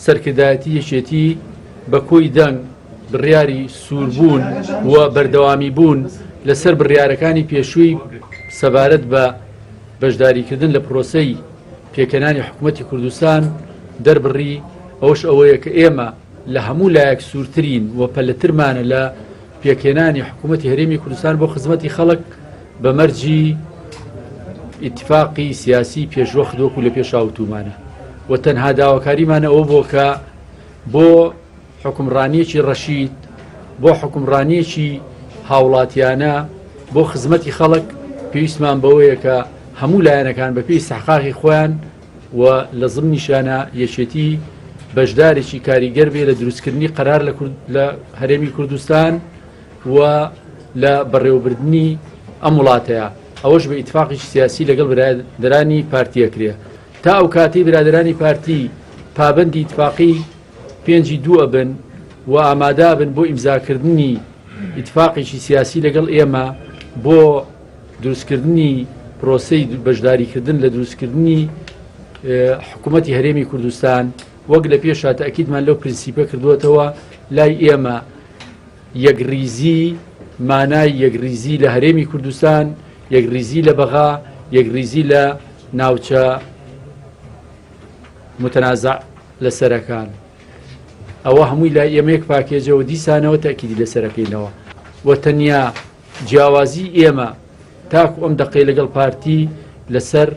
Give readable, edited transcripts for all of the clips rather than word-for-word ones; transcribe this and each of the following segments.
سەرکردایەتی یەکێتی بە کۆی دەنگ بڕیاری سووربوون و بەردەوامی بوون لەسەر بڕیارەکانی پێشووی سەبارەت بە بەشداریکردن لە پرۆسەی پێکەنانی حکوومەتی کوردستان دەربڕی ئەوش ئەوەیە کە ئێمە لە هەموو لایەک سوورترین و پەلەترمانە لە پێکێنانی حکوومەتی هەرێمی کوردستان بۆ خزمەتی خەڵک بە مەرجی ئیتفاقی سیاسی پێشوەخت وەکو لە پێشاوتومانە و تەنها داواکاریمانە ئەوە بۆ کە بۆ حکومڕانیەکی ڕەشید بۆ حکومڕانیەکی هاوڵاتیانە بۆ خزمەتی خەڵک پێویستمان بەوەیە کە هەموو لایەنەکان بە پێی استحقاقی خۆیان و لە ضمنیشانە یەکێتی بەشدارێکی کاریگەر بێ لە دروستکردنی قەرار لە هەرێمی کوردستان و لە بەڕێوەبردننی ئەم وڵاتەیە ئەوەش بە ئیتفاقیی سیاسی لەگەڵ برادرانی پارتیەکرێ تا ئەو کاتەی برادرانی پارتی پابەندی ئیتفاقی 5 ئەبن و ئامادە بن بۆ ئیمزاکردنی ئیتفاقێکی سیاسی لەگەڵ ئێمە بۆ دروستکردنی پرۆسەی بەشداریکردن لە دروستکردنی حکوومەتی هەرێمی کوردستان وەک لە پێشا تاکیدمان لەو پرینسیپە کردووەتەوە لای ئێمە یەکریزی مانای یەکریزی لە هەرێمی کوردستان یەکریزی لە بەغا یەکریزی لە ناوچە متەنازع لە سەرەکان ئەوە هەمووی لای ئێمەیەک پاکێجەوە دیسانەوە تاکیدی لەسەرەکەینەوە و تەنیا جیاوازی ئێمە تاکو ئەم دەقەی لەگەڵ پارتی لەسەر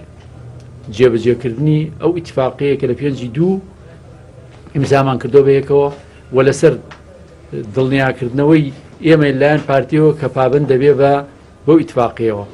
جێبەجێکردنی ئەو ئیتفاقەیە کە لە 5 ئیمزامان کردو بەیەکەوە و لەسەر دڵنیاکردنەوەی ئێمە لایەن پارتیەوە کە پابەند دەبێ بە بەو ئیتفاقیەوە